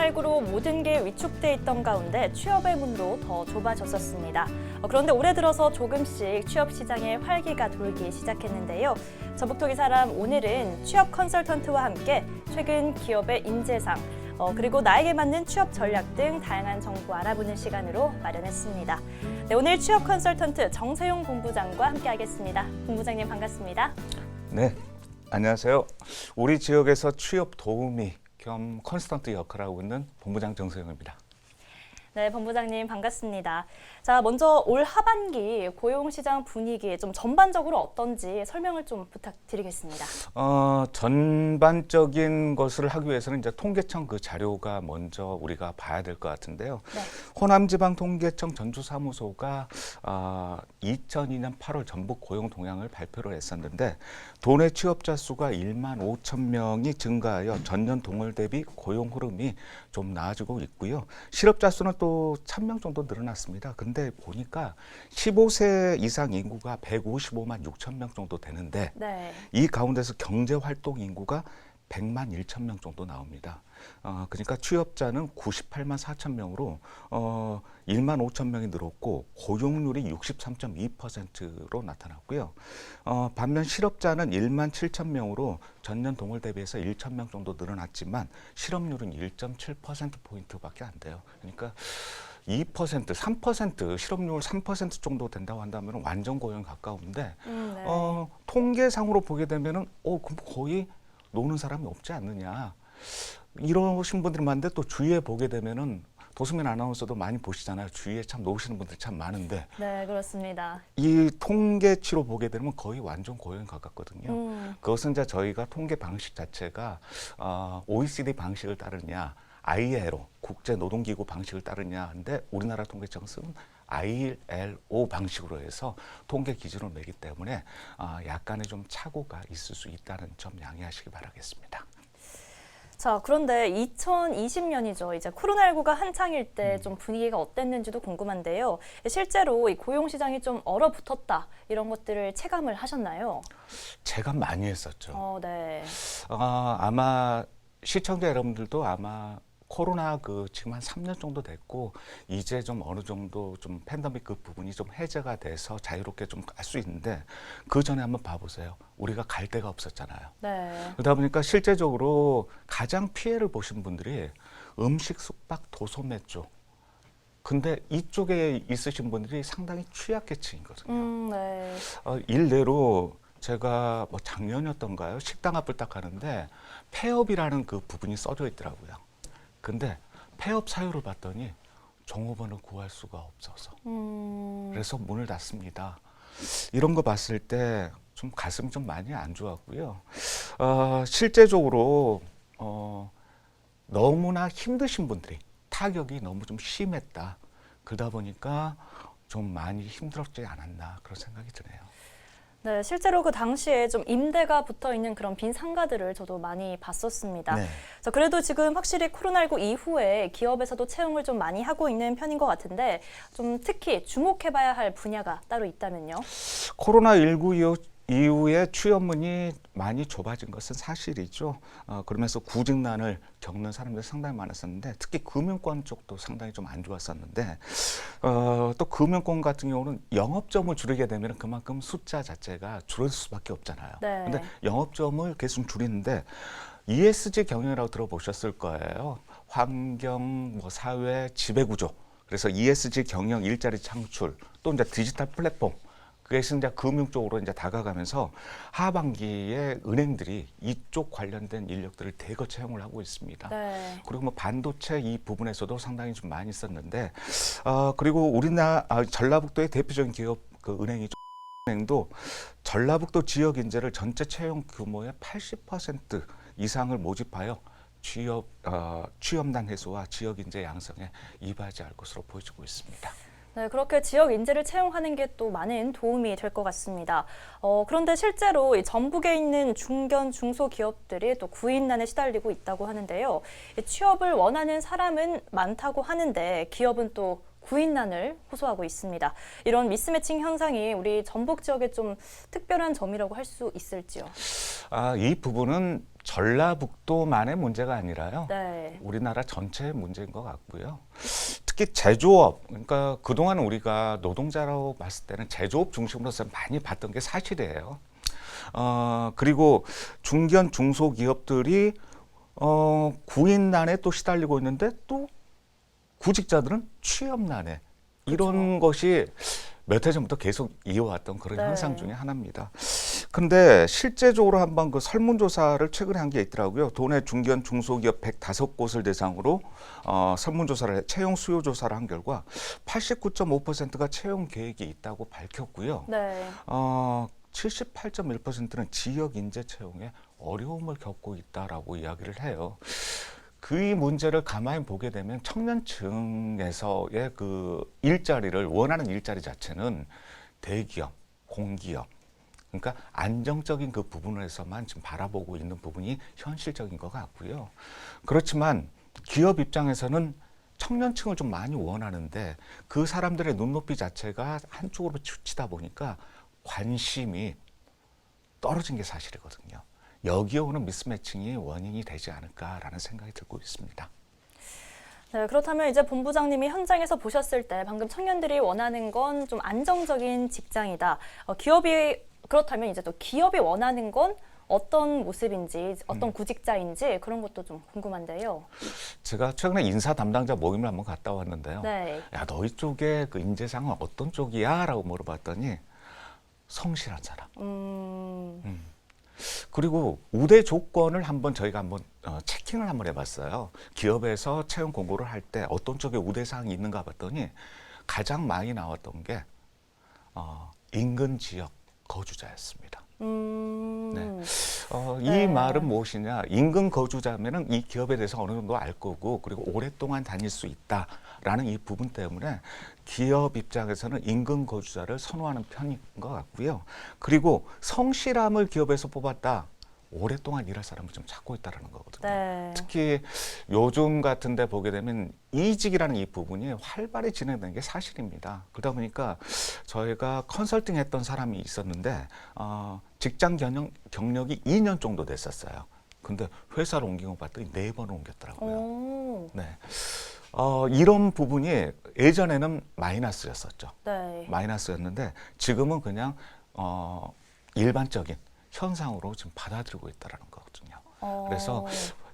코로나19로 모든 게 위축돼 있던 가운데 취업의 문도 더 좁아졌었습니다. 그런데 올해 들어서 조금씩 취업 시장에 활기가 돌기 시작했는데요. 전북토기 사람 오늘은 취업 컨설턴트와 함께 최근 기업의 인재상, 그리고 나에게 맞는 취업 전략 등 다양한 정보 알아보는 시간으로 마련했습니다. 네, 오늘 취업 컨설턴트 정세용 본부장과 함께하겠습니다. 본부장님 반갑습니다. 네, 안녕하세요. 우리 지역에서 취업 도우미 겸 컨설턴트 역할을 하고 있는 본부장 정세용입니다. 네, 본부장님 반갑습니다. 자, 먼저 올 하반기 고용시장 분위기 좀 전반적으로 어떤지 설명을 좀 부탁드리겠습니다. 전반적인 것을 하기 위해서는 이제 통계청 그 자료가 먼저 우리가 봐야 될 것 같은데요. 네. 호남지방통계청 전주사무소가 2002년 8월 전북 고용 동향을 발표를 했었는데 도내 취업자 수가 1만 5천 명이 증가하여 전년 동월 대비 고용 흐름이 좀 나아지고 있고요. 실업자 수는 또 1,000명 정도 늘어났습니다. 근데 보니까 15세 이상 인구가 155만 6천 명 정도 되는데 네. 이 가운데서 경제활동 인구가 100만 1천 명 정도 나옵니다. 그러니까 취업자는 98만 4천 명으로 1만 5천 명이 늘었고 고용률이 63.2%로 나타났고요. 반면 실업자는 1만 7천 명으로 전년 동월 대비해서 1천 명 정도 늘어났지만 실업률은 1.7%포인트밖에 안 돼요. 그러니까 2%, 3%, 실업률 3% 정도 된다고 한다면 완전 고용에 가까운데 네. 통계상으로 보게 되면은 그럼 거의 노는 사람이 없지 않느냐. 이러신 분들이 많은데 또 주위에 보게 되면은 도수민 아나운서도 많이 보시잖아요. 주위에 참 노시는 분들이 참 많은데. 네, 그렇습니다. 이 통계치로 보게 되면 거의 완전 고용에 가깝거든요. 그것은 이제 저희가 통계 방식 자체가 OECD 방식을 따르냐, ILO 국제노동기구 방식을 따르냐 하는데 우리나라 통계청은 ILO 방식으로 해서 통계 기준을 내기 때문에 약간의 좀 착오가 있을 수 있다는 점 양해하시기 바라겠습니다. 자, 그런데 2020년이죠. 이제 코로나19가 한창일 때 좀 분위기가 어땠는지도 궁금한데요. 실제로 이 고용시장이 좀 얼어붙었다 이런 것들을 체감을 하셨나요? 체감 많이 했었죠. 네. 아마 시청자 여러분들도 아마 코로나 지금 한 3년 정도 됐고 이제 좀 어느 정도 좀 팬데믹 그 부분이 좀 해제가 돼서 자유롭게 좀 갈 수 있는데 그 전에 한번 봐보세요. 우리가 갈 데가 없었잖아요. 네. 그러다 보니까 실제적으로 가장 피해를 보신 분들이 음식, 숙박, 도소매 쪽. 근데 이쪽에 있으신 분들이 상당히 취약계층이거든요. 네. 일례로 제가 뭐 작년이었던가요? 식당 앞을 딱 가는데 폐업이라는 그 부분이 써져 있더라고요. 근데 폐업 사유를 봤더니 종업원을 구할 수가 없어서 그래서 문을 닫습니다. 이런 거 봤을 때 좀 가슴이 좀 많이 안 좋았고요. 실제적으로 너무나 힘드신 분들이 타격이 너무 좀 심했다. 그러다 보니까 좀 많이 힘들었지 않았나 그런 생각이 드네요. 네, 실제로 그 당시에 좀 임대가 붙어 있는 그런 빈 상가들을 저도 많이 봤었습니다. 네. 자, 그래도 지금 확실히 코로나19 이후에 기업에서도 채용을 좀 많이 하고 있는 편인 것 같은데 좀 특히 주목해봐야 할 분야가 따로 있다면요? 코로나19 이후에 취업문이 많이 좁아진 것은 사실이죠. 그러면서 구직난을 겪는 사람들이 상당히 많았었는데 특히 금융권 쪽도 상당히 좀 안 좋았었는데 또 금융권 같은 경우는 영업점을 줄이게 되면 그만큼 숫자 자체가 줄을 수밖에 없잖아요. 네. 근데 영업점을 계속 줄이는데 ESG 경영이라고 들어보셨을 거예요. 환경, 사회, 지배구조. 그래서 ESG 경영, 일자리 창출, 또 이제 디지털 플랫폼. 그래서 이제 금융 쪽으로 이제 다가가면서 하반기에 은행들이 이쪽 관련된 인력들을 대거 채용을 하고 있습니다. 네. 그리고 뭐 반도체 이 부분에서도 상당히 좀 많이 있었는데, 그리고 우리나라 전라북도의 대표적인 기업 그 은행이 은행도 전라북도 지역 인재를 전체 채용 규모의 80% 이상을 모집하여 취업난 해소와 지역 인재 양성에 이바지할 것으로 보여지고 있습니다. 네, 그렇게 지역 인재를 채용하는 게 또 많은 도움이 될 것 같습니다. 그런데 실제로 이 전북에 있는 중견, 중소기업들이 또 구인난에 시달리고 있다고 하는데요. 취업을 원하는 사람은 많다고 하는데 기업은 또 구인난을 호소하고 있습니다. 이런 미스매칭 현상이 우리 전북 지역의 좀 특별한 점이라고 할 수 있을지요? 이 부분은 전라북도만의 문제가 아니라요. 네. 우리나라 전체의 문제인 것 같고요. 특히 제조업, 그러니까 그동안 우리가 노동자라고 봤을 때는 제조업 중심으로서 많이 봤던 게 사실이에요. 그리고 중견 중소기업들이 구인난에 또 시달리고 있는데 또 구직자들은 취업난에 이런 것이 몇 해 전부터 계속 이어왔던 그런 네. 현상 중에 하나입니다. 근데 실제적으로 한번 그 설문조사를 최근에 한 게 있더라고요. 도내 중견 중소기업 105곳을 대상으로 설문조사를 채용 수요 조사를 한 결과 89.5%가 채용 계획이 있다고 밝혔고요. 네. 78.1%는 지역 인재 채용에 어려움을 겪고 있다라고 이야기를 해요. 그 문제를 가만히 보게 되면 청년층에서의 그 일자리를 원하는 일자리 자체는 대기업, 공기업, 그러니까 안정적인 그 부분에서만 지금 바라보고 있는 부분이 현실적인 것 같고요. 그렇지만 기업 입장에서는 청년층을 좀 많이 원하는데 그 사람들의 눈높이 자체가 한쪽으로 치우치다 보니까 관심이 떨어진 게 사실이거든요. 여기에 오는 미스매칭이 원인이 되지 않을까라는 생각이 들고 있습니다. 네, 그렇다면 이제 본부장님이 현장에서 보셨을 때 방금 청년들이 원하는 건 좀 안정적인 직장이다. 그렇다면 이제 또 기업이 원하는 건 어떤 모습인지, 어떤 구직자인지 그런 것도 좀 궁금한데요. 제가 최근에 인사 담당자 모임을 한번 갔다 왔는데요. 네. 야, 너희 쪽에 그 인재상은 어떤 쪽이야? 라고 물어봤더니 성실한 사람. 그리고 우대 조건을 저희가 한번 체킹을 한번 해봤어요. 기업에서 채용 공고를 할 때 어떤 쪽에 우대 사항이 있는가 봤더니 가장 많이 나왔던 게 인근 지역 거주자였습니다. 네. 이 네. 말은 무엇이냐? 인근 거주자면은 이 기업에 대해서 어느 정도 알 거고, 그리고 오랫동안 다닐 수 있다라는 이 부분 때문에 기업 입장에서는 인근 거주자를 선호하는 편인 것 같고요. 그리고 성실함을 기업에서 뽑았다. 오랫동안 일할 사람을 좀 찾고 있다는 거거든요. 네. 특히 요즘 같은 데 보게 되면 이직이라는 이 부분이 활발히 진행되는 게 사실입니다. 그러다 보니까 저희가 컨설팅 했던 사람이 있었는데 직장 경력이 2년 정도 됐었어요. 근데 회사를 옮긴 거 봤더니 4번을 옮겼더라고요. 오. 네. 이런 부분이 예전에는 마이너스였었죠. 네. 마이너스였는데 지금은 그냥 일반적인 현상으로 지금 받아들이고 있다는 거거든요. 그래서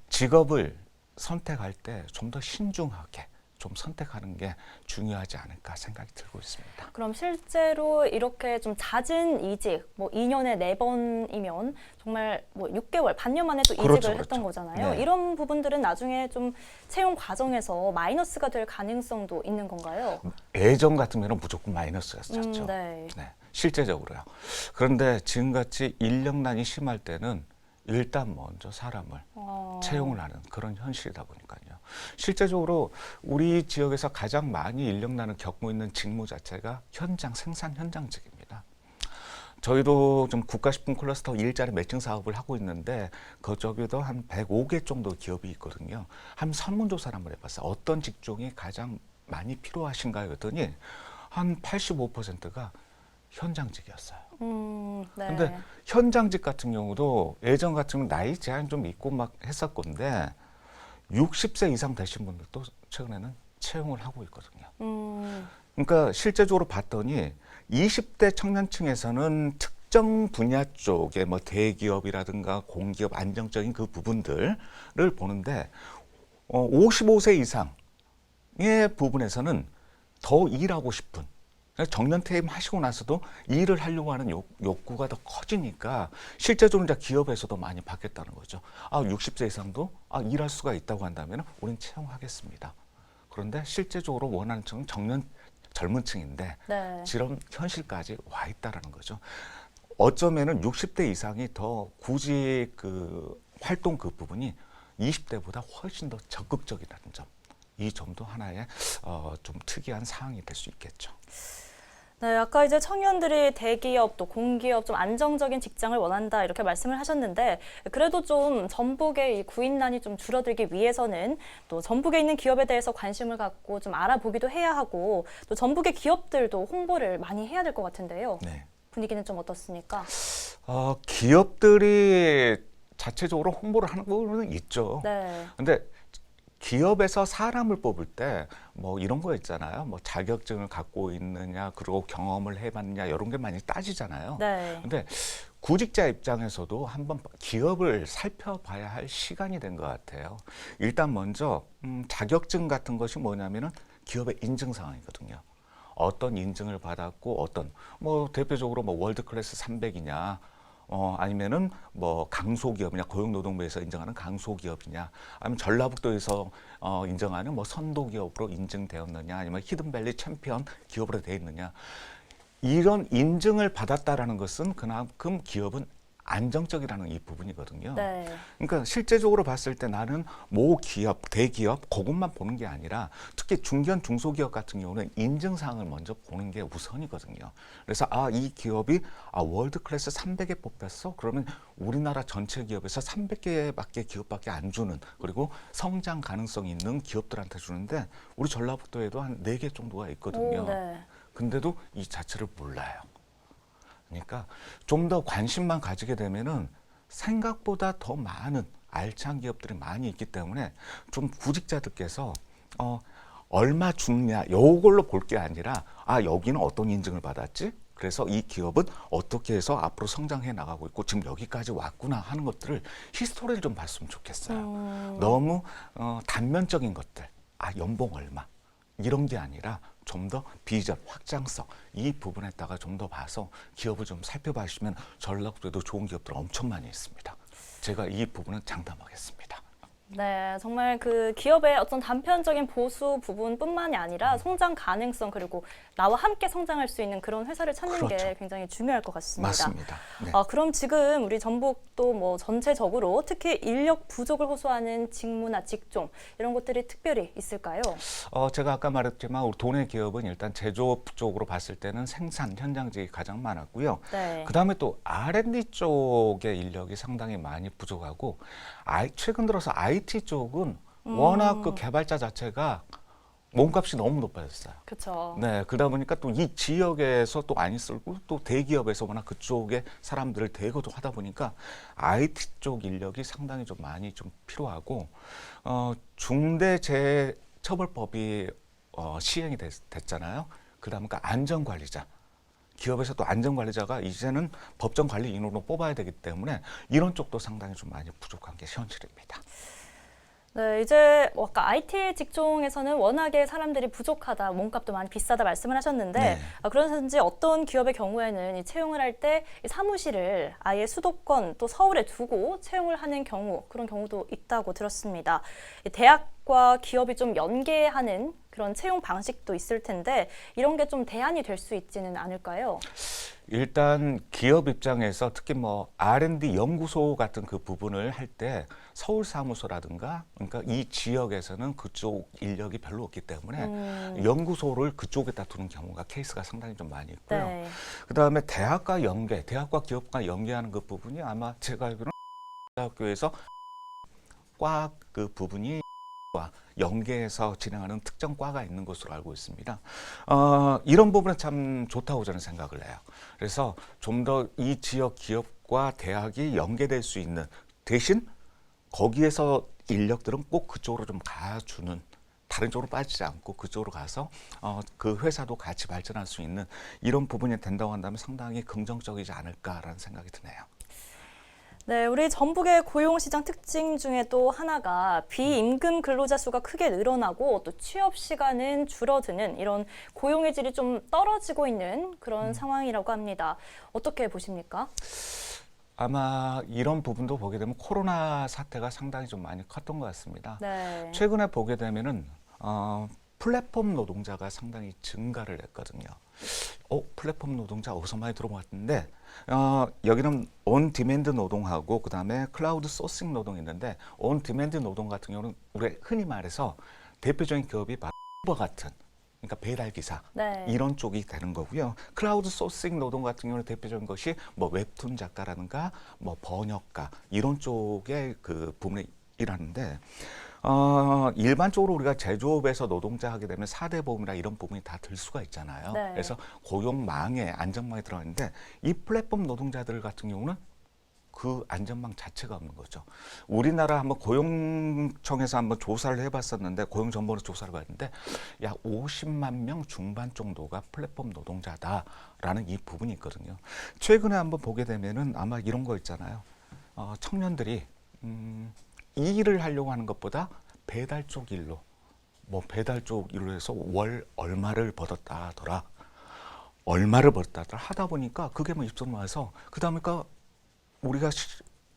직업을 선택할 때 좀 더 신중하게 좀 선택하는 게 중요하지 않을까 생각이 들고 있습니다. 그럼 실제로 이렇게 좀 잦은 이직, 뭐 2년에 4번이면 정말 뭐 6개월, 반년 만에 또 이직을 그렇죠, 했던 그렇죠. 거잖아요. 네. 이런 부분들은 나중에 좀 채용 과정에서 마이너스가 될 가능성도 있는 건가요? 예전 같으면 무조건 마이너스였었죠. 네. 네, 실제적으로요. 그런데 지금같이 인력난이 심할 때는 일단 먼저 사람을 채용을 하는 그런 현실이다 보니까요. 실제적으로 우리 지역에서 가장 많이 인력난을 겪고 있는 직무 자체가 생산 현장직입니다. 저희도 좀 국가식품 클러스터 일자리 매칭 사업을 하고 있는데 그쪽에도 한 105개 정도 기업이 있거든요. 한 설문조사를 한번 해봤어요. 어떤 직종이 가장 많이 필요하신가요? 그랬더니 한 85%가 현장직이었어요. 네. 근데 현장직 같은 경우도 예전 같으면 나이 제한 좀 있고 막 했었건데 60세 이상 되신 분들도 최근에는 채용을 하고 있거든요. 그러니까 실제적으로 봤더니 20대 청년층에서는 특정 분야 쪽에 뭐 대기업이라든가 공기업 안정적인 그 부분들을 보는데 55세 이상의 부분에서는 더 일하고 싶은 정년 퇴임하시고 나서도 일을 하려고 하는 욕구가 더 커지니까 실제적으로 이제 기업에서도 많이 받겠다는 거죠. 60세 이상도 일할 수가 있다고 한다면 우리는 채용하겠습니다. 그런데 실제적으로 원하는 층은 젊은 층인데 네. 지금 현실까지 와 있다라는 거죠. 어쩌면은 60대 이상이 더 굳이 그 활동 그 부분이 20대보다 훨씬 더 적극적이라는 점. 이 점도 하나의 좀 특이한 사항이 될 수 있겠죠. 네, 아까 이제 청년들이 대기업 또 공기업 좀 안정적인 직장을 원한다 이렇게 말씀을 하셨는데 그래도 좀 전북의 이 구인난이 좀 줄어들기 위해서는 또 전북에 있는 기업에 대해서 관심을 갖고 좀 알아보기도 해야 하고 또 전북의 기업들도 홍보를 많이 해야 될 것 같은데요. 네. 분위기는 좀 어떻습니까? 기업들이 자체적으로 홍보를 하는 부분은 있죠. 네. 근데 기업에서 사람을 뽑을 때 뭐 이런 거 있잖아요. 뭐 자격증을 갖고 있느냐, 그리고 경험을 해봤느냐, 이런 게 많이 따지잖아요. 네. 근데 구직자 입장에서도 한번 기업을 살펴봐야 할 시간이 된 것 같아요. 일단 먼저 자격증 같은 것이 뭐냐면은 기업의 인증 사항이거든요. 어떤 인증을 받았고 어떤 뭐 대표적으로 뭐 월드 클래스 300이냐, 아니면은 뭐 강소기업이냐, 고용노동부에서 인정하는 강소기업이냐, 아니면 전라북도에서 인정하는 뭐 선도기업으로 인증되었느냐, 아니면 히든밸리 챔피언 기업으로 되어 있느냐, 이런 인증을 받았다라는 것은 그만큼 기업은 안정적이라는 이 부분이거든요. 네. 그러니까 실제적으로 봤을 때 나는 모 기업, 대기업 그것만 보는 게 아니라 특히 중견, 중소기업 같은 경우는 인증사항을 먼저 보는 게 우선이거든요. 그래서 이 기업이 월드 클래스 300에 뽑혔어? 그러면 우리나라 전체 기업에서 300개밖에 기업밖에 안 주는, 그리고 성장 가능성이 있는 기업들한테 주는데 우리 전라북도에도 한 4개 정도가 있거든요. 오, 네. 근데도 이 자체를 몰라요. 그러니까 좀 더 관심만 가지게 되면은 생각보다 더 많은 알찬 기업들이 많이 있기 때문에 좀 구직자들께서 얼마 주느냐 요걸로 볼 게 아니라 여기는 어떤 인증을 받았지? 그래서 이 기업은 어떻게 해서 앞으로 성장해 나가고 있고 지금 여기까지 왔구나 하는 것들을 히스토리를 좀 봤으면 좋겠어요. 너무 단면적인 것들, 연봉 얼마 이런 게 아니라 좀 더 비전, 확장성 이 부분에다가 좀 더 봐서 기업을 좀 살펴봐주시면 전라북도에도 좋은 기업들 엄청 많이 있습니다. 제가 이 부분은 장담하겠습니다. 네, 정말 그 기업의 어떤 단편적인 보수 부분뿐만이 아니라 성장 가능성, 그리고 나와 함께 성장할 수 있는 그런 회사를 찾는 게 그렇죠. 굉장히 중요할 것 같습니다. 맞습니다. 네. 그럼 지금 우리 전북도 뭐 전체적으로 특히 인력 부족을 호소하는 직무나 직종 이런 것들이 특별히 있을까요? 제가 아까 말했지만 우리 도내 기업은 일단 제조업 쪽으로 봤을 때는 생산 현장직이 가장 많았고요. 네. 그다음에 또 R&D 쪽의 인력이 상당히 많이 부족하고 최근 들어서 IT 쪽은 워낙 그 개발자 자체가 몸값이 너무 높아졌어요. 그렇죠. 네, 그러다 보니까 또 이 지역에서 또 안 있을고 또 대기업에서 워낙 그쪽에 사람들을 대거도 하다 보니까 IT 쪽 인력이 상당히 좀 많이 좀 필요하고 중대재해처벌법이 시행이 됐잖아요. 그다음에 안전관리자. 기업에서 또 안전관리자가 이제는 법정관리인으로 뽑아야 되기 때문에 이런 쪽도 상당히 좀 많이 부족한 게 현실입니다. 네, 이제 아까 IT 직종에서는 워낙에 사람들이 부족하다, 몸값도 많이 비싸다 말씀을 하셨는데 네. 그런지 어떤 기업의 경우에는 이 채용을 할 때 사무실을 아예 수도권 또 서울에 두고 채용을 하는 경우, 그런 경우도 있다고 들었습니다. 이 대학과 기업이 좀 연계하는 그런 채용 방식도 있을 텐데 이런 게 좀 대안이 될 수 있지는 않을까요? 일단 기업 입장에서 특히 뭐 R&D 연구소 같은 그 부분을 할 때 서울 사무소라든가 그러니까 이 지역에서는 그쪽 인력이 별로 없기 때문에 연구소를 그쪽에다 두는 경우가 케이스가 상당히 좀 많이 있고요. 네. 그다음에 대학과 기업과 연계하는 그 부분이 아마 제가 알기로는 대학교에서 과 그 부분이 연계해서 진행하는 특정 과가 있는 것으로 알고 있습니다. 이런 부분은 참 좋다고 저는 생각을 해요. 그래서 좀 더 이 지역 기업과 대학이 연계될 수 있는 대신 거기에서 인력들은 꼭 그쪽으로 좀 가주는 다른 쪽으로 빠지지 않고 그쪽으로 가서 그 회사도 같이 발전할 수 있는 이런 부분이 된다고 한다면 상당히 긍정적이지 않을까라는 생각이 드네요. 네, 우리 전북의 고용시장 특징 중에 또 하나가 비임금 근로자 수가 크게 늘어나고 또 취업 시간은 줄어드는 이런 고용의 질이 좀 떨어지고 있는 그런 상황이라고 합니다. 어떻게 보십니까? 아마 이런 부분도 보게 되면 코로나 사태가 상당히 좀 많이 컸던 것 같습니다. 네. 최근에 보게 되면은 플랫폼 노동자가 상당히 증가를 했거든요. 플랫폼 노동자 어디서 많이 들어봤는데 여기는 온 디맨드 노동하고 그다음에 클라우드 소싱 노동이 있는데 온 디맨드 노동 같은 경우는 우리 흔히 말해서 대표적인 기업이 우버 같은 그러니까 배달 기사 네. 이런 쪽이 되는 거고요. 클라우드 소싱 노동 같은 경우는 대표적인 것이 뭐 웹툰 작가라든가 뭐 번역가 이런 쪽의 그 부분에 일하는데 일반적으로 우리가 제조업에서 노동자 하게 되면 4대 보험이나 이런 부분이 다 들 수가 있잖아요. 네. 그래서 고용망에 안전망에 들어가는데 이 플랫폼 노동자들 같은 경우는 그 안전망 자체가 없는 거죠. 우리나라 한번 고용청에서 한번 조사를 해봤었는데 고용정보로 조사를 했는데 약 50만 명 중반 정도가 플랫폼 노동자다라는 이 부분이 있거든요. 최근에 한번 보게 되면은 아마 이런 거 있잖아요. 청년들이 이 일을 하려고 하는 것보다 배달 쪽 일로 배달 쪽 일로 해서 월 얼마를 벌었다 하더라. 얼마를 벌었다 하더라 하다 보니까 그게 입소문 와서 그다음에까 우리가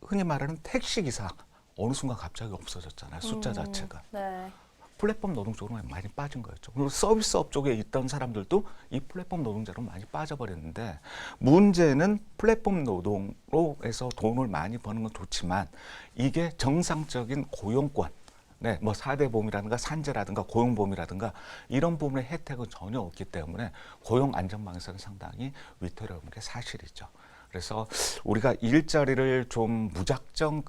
흔히 말하는 택시 기사 어느 순간 갑자기 없어졌잖아요. 숫자 자체가. 네. 플랫폼 노동 쪽으로 많이 빠진 거였죠. 그리고 서비스업 쪽에 있던 사람들도 이 플랫폼 노동자로 많이 빠져버렸는데 문제는 플랫폼 노동으로 해서 돈을 많이 버는 건 좋지만 이게 정상적인 고용권, 네, 4대 보험이라든가 산재라든가 고용보험이라든가 이런 부분의 혜택은 전혀 없기 때문에 고용 안전망에서는 상당히 위태로운 게 사실이죠. 그래서 우리가 일자리를 좀 무작정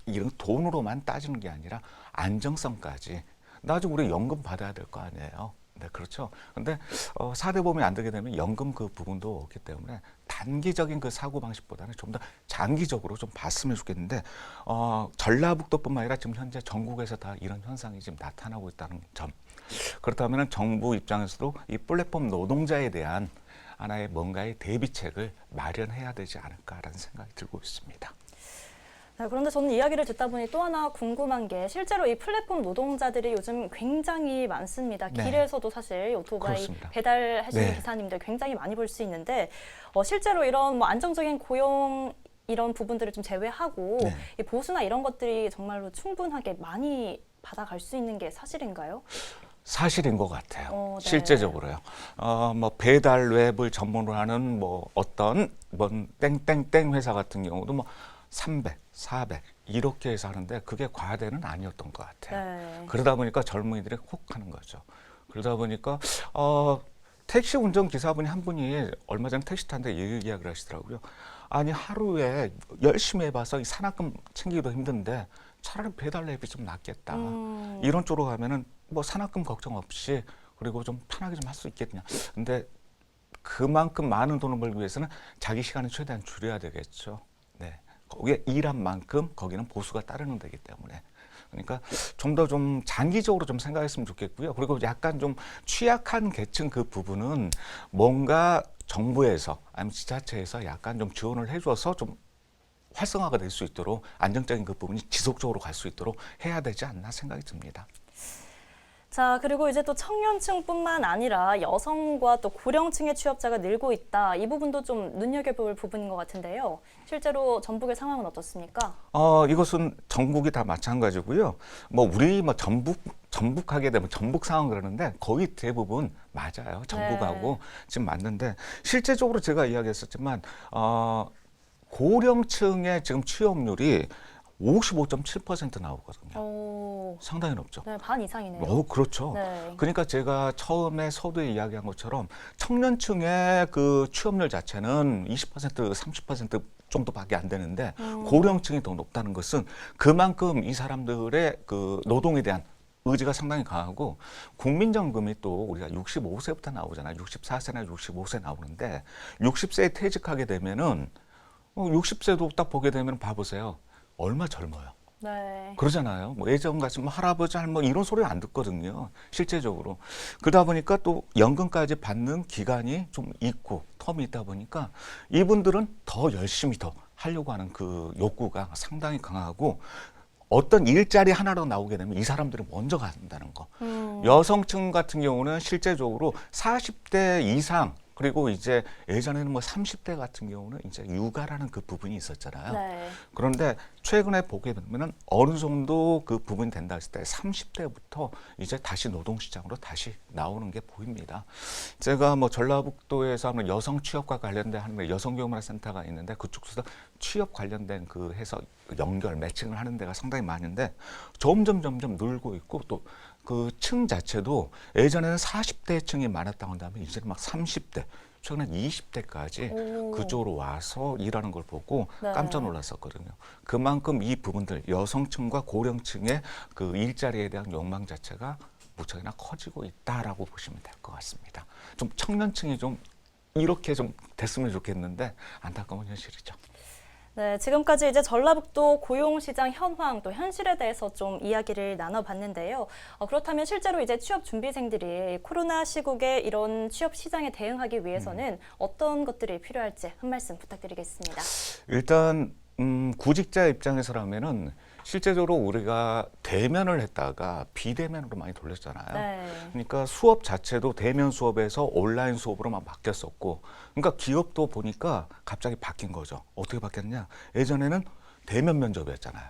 이런 돈으로만 따지는 게 아니라 안정성까지 나중에 우리 연금 받아야 될 거 아니에요. 네, 그렇죠. 근데 4대 보험이 안 되게 되면 연금 그 부분도 없기 때문에 단기적인 그 사고 방식보다는 좀 더 장기적으로 좀 봤으면 좋겠는데 전라북도뿐만 아니라 지금 현재 전국에서 다 이런 현상이 지금 나타나고 있다는 점. 그렇다면 정부 입장에서도 이 플랫폼 노동자에 대한 하나의 뭔가의 대비책을 마련해야 되지 않을까라는 생각이 들고 있습니다. 네, 그런데 저는 이야기를 듣다 보니 또 하나 궁금한 게 실제로 이 플랫폼 노동자들이 요즘 굉장히 많습니다. 네. 길에서도 사실 오토바이 그렇습니다. 배달하시는 네. 기사님들 굉장히 많이 볼 수 있는데 실제로 이런 안정적인 고용 이런 부분들을 좀 제외하고 네. 이 보수나 이런 것들이 정말로 충분하게 많이 받아갈 수 있는 게 사실인가요? 사실인 것 같아요. 네. 실제적으로요. 배달 웹을 전문으로 하는 어떤 땡땡땡 회사 같은 경우도 300, 400 이렇게 해서 하는데 그게 과대는 아니었던 것 같아요. 네. 그러다 보니까 젊은이들이 혹 하는 거죠. 그러다 보니까 택시 운전 기사분이 한 분이 얼마 전에 택시 타는데 이야기를 하시더라고요. 아니 하루에 열심히 해봐서 이 산학금 챙기기도 힘든데 차라리 배달 앱이 좀 낫겠다. 이런 쪽으로 가면은 산학금 걱정 없이 그리고 좀 편하게 좀 할 수 있겠냐. 근데 그만큼 많은 돈을 벌기 위해서는 자기 시간을 최대한 줄여야 되겠죠. 네. 거기에 일한 만큼 거기는 보수가 따르는 데기 때문에. 그러니까 좀 더 좀 장기적으로 좀 생각했으면 좋겠고요. 그리고 약간 좀 취약한 계층 그 부분은 뭔가 정부에서 아니면 지자체에서 약간 좀 지원을 해줘서 좀 활성화가 될 수 있도록 안정적인 그 부분이 지속적으로 갈 수 있도록 해야 되지 않나 생각이 듭니다. 자, 그리고 이제 또 청년층뿐만 아니라 여성과 또 고령층의 취업자가 늘고 있다. 이 부분도 좀 눈여겨볼 부분인 것 같은데요. 실제로 전북의 상황은 어떻습니까? 이것은 전국이 다 마찬가지고요. 우리 전북하게 되면 전북 상황 그러는데 거의 대부분 맞아요. 전북하고 지금 맞는데 실제적으로 제가 이야기했었지만 고령층의 지금 취업률이 55.7% 나오거든요. 상당히 높죠. 네, 반 이상이네요. 그렇죠. 네. 그러니까 제가 처음에 서두에 이야기한 것처럼 청년층의 그 취업률 자체는 20%, 30% 정도밖에 안 되는데 고령층이 더 높다는 것은 그만큼 이 사람들의 그 노동에 대한 의지가 상당히 강하고 국민연금이 또 우리가 65세부터 나오잖아요. 64세나 65세 나오는데 60세에 퇴직하게 되면은 60세도 딱 보게 되면 봐보세요. 얼마 젊어요. 네. 그러잖아요. 예전같이 할아버지, 할머니 이런 소리 안 듣거든요. 실제적으로. 그러다 보니까 또 연금까지 받는 기간이 좀 있고 텀이 있다 보니까 이분들은 더 열심히 더 하려고 하는 그 욕구가 상당히 강하고 어떤 일자리 하나로 나오게 되면 이 사람들이 먼저 간다는 거. 여성층 같은 경우는 실제적으로 40대 이상 그리고 이제 예전에는 30대 같은 경우는 이제 육아라는 그 부분이 있었잖아요. 네. 그런데 최근에 보게 되면은 어느 정도 그 부분이 된다 했을 때 30대부터 이제 다시 노동시장으로 다시 나오는 게 보입니다. 제가 전라북도에서 하는 여성 취업과 관련된 하는 여성교육문화센터가 있는데 그쪽에서 취업 관련된 그 해서 연결 매칭을 하는 데가 상당히 많은데 점점 늘고 있고 또 그 층 자체도 예전에는 40대 층이 많았다고 한다면 이제는 30대, 최근에 20대까지 오. 그쪽으로 와서 일하는 걸 보고 네. 깜짝 놀랐었거든요. 그만큼 이 부분들 여성층과 고령층의 그 일자리에 대한 욕망 자체가 무척이나 커지고 있다라고 보시면 될 것 같습니다. 좀 청년층이 좀 이렇게 좀 됐으면 좋겠는데 안타까운 현실이죠. 네, 지금까지 이제 전라북도 고용시장 현황 또 현실에 대해서 좀 이야기를 나눠봤는데요. 그렇다면 실제로 이제 취업 준비생들이 코로나 시국에 이런 취업 시장에 대응하기 위해서는 어떤 것들이 필요할지 한 말씀 부탁드리겠습니다. 일단 구직자 입장에서라면은 실제적으로 우리가 대면을 했다가 비대면으로 많이 돌렸잖아요. 네. 그러니까 수업 자체도 대면 수업에서 온라인 수업으로만 바뀌었었고, 그러니까 기업도 보니까 갑자기 바뀐 거죠. 어떻게 바뀌었냐? 예전에는 대면 면접이었잖아요.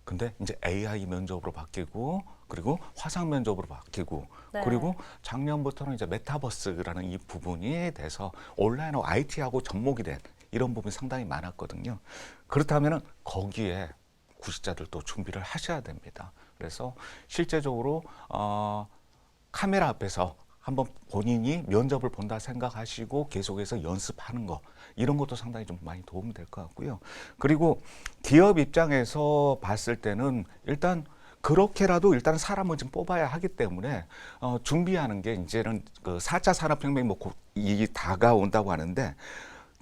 근데 이제 AI 면접으로 바뀌고, 그리고 화상 면접으로 바뀌고, 네. 그리고 작년부터는 이제 메타버스라는 이 부분이 돼서 온라인하고 IT하고 접목이 된 이런 부분이 상당히 많았거든요. 그렇다면은 거기에 구직자들도 준비를 하셔야 됩니다. 그래서 실제적으로 카메라 앞에서 한번 본인이 면접을 본다 생각하시고 계속해서 연습하는 거 이런 것도 상당히 좀 많이 도움이 될 것 같고요. 그리고 기업 입장에서 봤을 때는 일단 그렇게라도 일단 사람을 좀 뽑아야 하기 때문에 준비하는 게 이제는 그 4차 산업혁명이 뭐 곧 이 다가온다고 하는데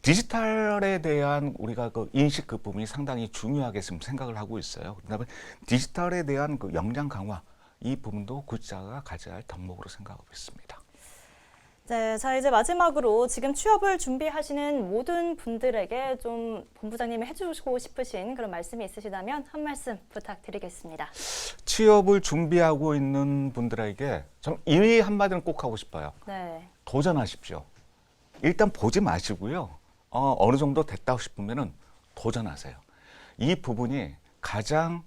디지털에 대한 우리가 그 인식 그 부분이 상당히 중요하게 지금 생각을 하고 있어요. 그다음에 디지털에 대한 그 역량 강화 이 부분도 구직자가 가져야 할 덕목으로 생각하고 있습니다. 네, 자 이제 마지막으로 지금 취업을 준비하시는 모든 분들에게 좀 본부장님이 해주시고 싶으신 그런 말씀이 있으시다면 한 말씀 부탁드리겠습니다. 취업을 준비하고 있는 분들에게 좀 이 한마디는 꼭 하고 싶어요. 네. 도전하십시오. 일단 보지 마시고요. 어느 정도 됐다고 싶으면은 도전하세요. 이 부분이 가장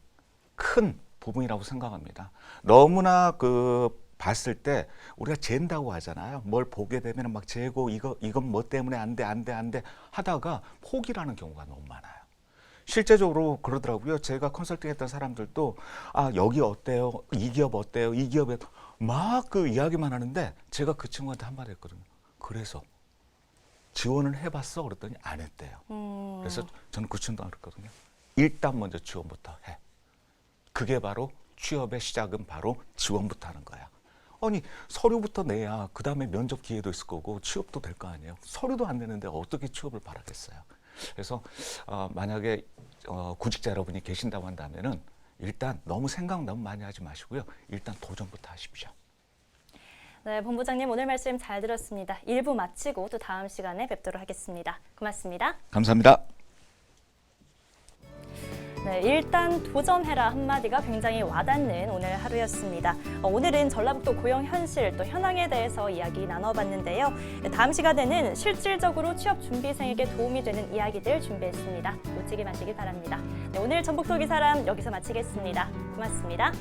큰 부분이라고 생각합니다. 너무나 그 봤을 때 우리가 잰다고 하잖아요. 뭘 보게 되면 막 재고 이건 뭐 때문에 안 돼 하다가 포기라는 경우가 너무 많아요. 실제적으로 그러더라고요. 제가 컨설팅했던 사람들도 여기 어때요? 이 기업 어때요? 이 기업에 막 그 이야기만 하는데 제가 그 친구한테 한마디 했거든요. 그래서 지원을 해봤어? 그랬더니 안 했대요. 그래서 저는 그 친구한테 그랬거든요. 일단 먼저 지원부터 해. 그게 바로 취업의 시작은 바로 지원부터 하는 거야. 아니 서류부터 내야 그 다음에 면접 기회도 있을 거고 취업도 될 거 아니에요. 서류도 안 내는데 어떻게 취업을 바라겠어요. 그래서 만약에 구직자 여러분이 계신다고 한다면은 일단 너무 생각 너무 많이 하지 마시고요. 일단 도전부터 하십시오. 네, 본부장님 오늘 말씀 잘 들었습니다. 1부 마치고 또 다음 시간에 뵙도록 하겠습니다. 고맙습니다. 감사합니다. 네, 일단 도전해라 한마디가 굉장히 와닿는 오늘 하루였습니다. 오늘은 전라북도 고용 현실 또 현황에 대해서 이야기 나눠봤는데요. 네, 다음 시간에는 실질적으로 취업 준비생에게 도움이 되는 이야기들 준비했습니다. 놓치지 마시기 바랍니다. 네, 오늘 전북도기 사람 여기서 마치겠습니다. 고맙습니다.